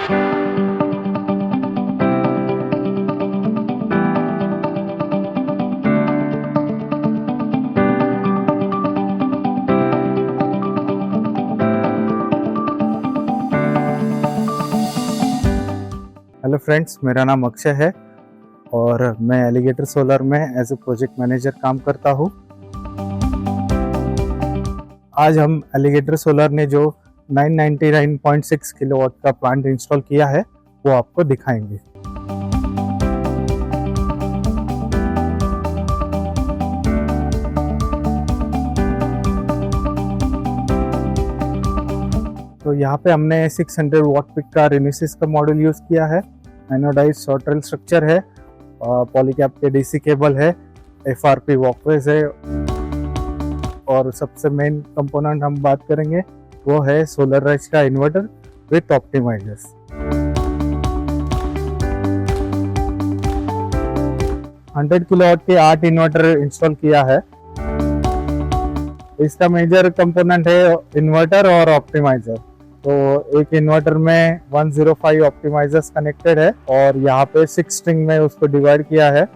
Hello friends, मेरा नाम अक्षय है और मैं एलिगेटर सोलर में एज ए प्रोजेक्ट मैनेजर काम करता हूँ। आज हम एलिगेटर सोलर ने जो 999.6 किलोवाट का प्लांट इंस्टॉल किया है वो आपको दिखाएंगे। तो यहाँ पे हमने 600 वॉट पिक का रेनिसिस का मॉडल यूज़ किया है। एनोडाइज शॉर्ट रेल स्ट्रक्चर है, पॉलीकैप के डीसी केबल है, एफआरपी वॉकवेज है और सबसे मेन कंपोनेंट हम बात करेंगे वो है सोलराइज का इन्वर्टर विथ ऑप्टिमाइजर्स। $100 किलोवाट के 8 इन्वर्टर इंस्टॉल किया है। इसका मेजर कंपोनेंट है इन्वर्टर और ऑप्टिमाइजर। तो एक इन्वर्टर में 105 ऑप्टिमाइजर्स कनेक्टेड है और यहाँ पे 6 स्ट्रिंग में उसको डिवाइड किया है।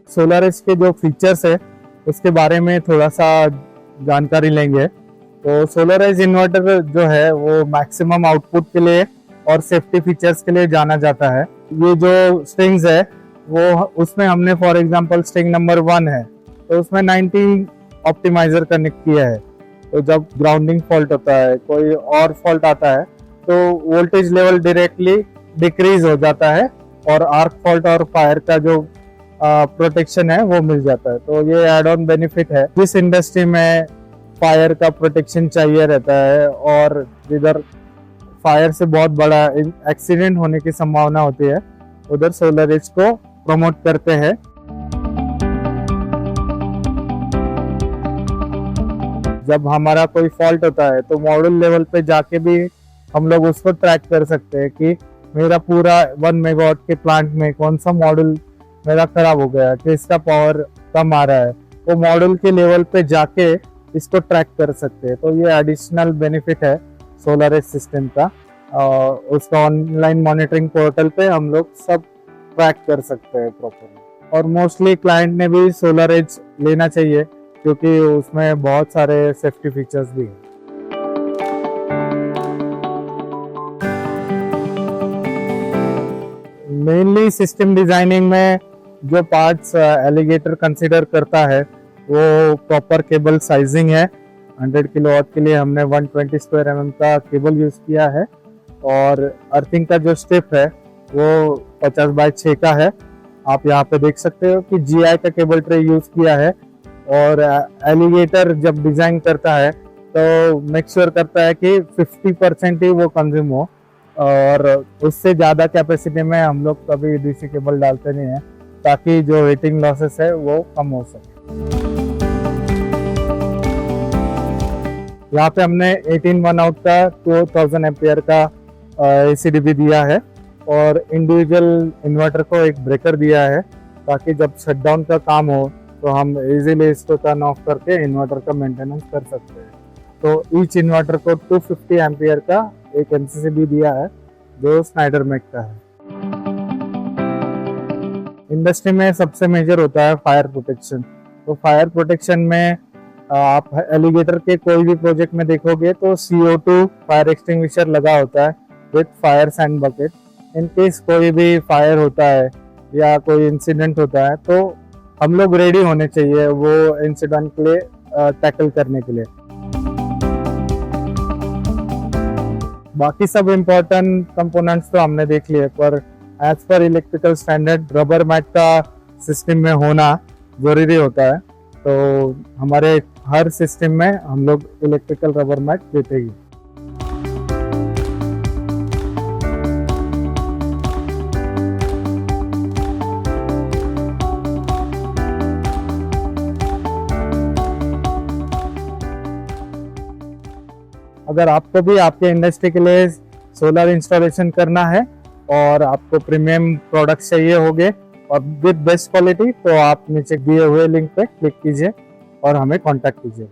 सोलराइज के जो फीचर्स है उसके बारे में थोड़ा सा जानकारी लेंगे। तो सोलराइज इन्वर्टर जो है वो मैक्सिमम आउटपुट के लिए और सेफ्टी फीचर्स के लिए जाना जाता है। ये जो स्ट्रिंग्स है वो उसमें हमने फॉर एग्जांपल स्ट्रिंग नंबर 1 है तो उसमें 90 ऑप्टिमाइजर कनेक्ट किया है। तो जब ग्राउंडिंग फॉल्ट होता है, कोई और फॉल्ट आता है तो वोल्टेज लेवल डायरेक्टली डिक्रीज हो जाता है और आर्क फॉल्ट और फायर का जो प्रोटेक्शन है वो मिल जाता है। तो ये एड ऑन बेनिफिट है। जिस इंडस्ट्री में फायर का प्रोटेक्शन चाहिए रहता है और जिधर फायर से बहुत बड़ा एक्सीडेंट होने की संभावना होती है उधर सोलराइज को प्रमोट करते हैं। जब हमारा कोई फॉल्ट होता है तो मॉड्यूल लेवल पे जाके भी हम लोग उसको ट्रैक कर सकते हैं कि मेरा पूरा 1 मेगावाट के प्लांट में कौन सा मॉड्यूल मेरा खराब हो गया, किसका पावर कम आ रहा है, तो मॉड्यूल के लेवल पे जाके इसको ट्रैक कर सकते हैं। तो ये एडिशनल बेनिफिट है सोलराइज सिस्टम का। उसका ऑनलाइन मॉनिटरिंग पोर्टल पे हम लोग सब ट्रैक कर सकते हैं प्रॉपरली। और मोस्टली क्लाइंट ने भी सोलराइज लेना चाहिए क्योंकि उसमें बहुत सारे सेफ्टी फीचर्स भी हैं। मेनली सिस्टम डिजाइनिंग में जो पार्ट्स एलिगेटर कंसीडर करता है वो प्रॉपर केबल साइजिंग है। 100 किलोवाट के लिए हमने 120 स्क्वायर mm का केबल यूज किया है और अर्थिंग का जो स्ट्रिप है वो 50x6 का है। आप यहाँ पे देख सकते हो कि GI का केबल ट्रे यूज किया है। और एलिगेटर जब डिजाइन करता है तो मेक श्योर करता है कि 50% ही वो कंज्यूम हो और उससे ज़्यादा कैपेसिटी में हम लोग कभी डीसी केबल डालते नहीं हैं ताकि जो हीटिंग लॉसेस है वो कम हो सके। यहाँ पे हमने 18 वन आउट का 2000 एम्पियर का ACDB दिया है और इंडिविजुअल इन्वर्टर को एक ब्रेकर दिया है ताकि जब शटडाउन का काम हो तो हम इजीली इसको टर्न ऑफ करके इन्वर्टर का मेंटेनेंस कर सकते हैं। तो ईच इन्वर्टर को 250 एम्पियर का एक MCCB दिया है जो स्नाइडर मैक का है। इंडस्ट्री में सबसे मेजर होता है फायर प्रोटेक्शन। तो फायर प्रोटेक्शन में आप एलिगेटर के कोई भी प्रोजेक्ट में देखोगे तो CO2 फायर एक्सटिंग्विशर लगा होता है with fire sand bucket. In case कोई भी फायर होता है या कोई इंसिडेंट होता है तो हम लोग रेडी होने चाहिए वो इंसिडेंट के लिए टैकल करने के लिए। बाकी सब इम्पोर्टेंट कंपोनेंट्स तो हमने देख लिए, पर as per electrical standard rubber mat का सिस्टम में होना जरूरी होता है। तो हमारे हर सिस्टम में हम लोग इलेक्ट्रिकल रबर मैट देते ही। अगर आपको भी आपके इंडस्ट्री के लिए सोलर इंस्टॉलेशन करना है और आपको प्रीमियम प्रोडक्ट्स चाहिए होंगे और विद बेस्ट क्वालिटी, तो आप नीचे दिए हुए लिंक पे क्लिक कीजिए और हमें कांटेक्ट कीजिए।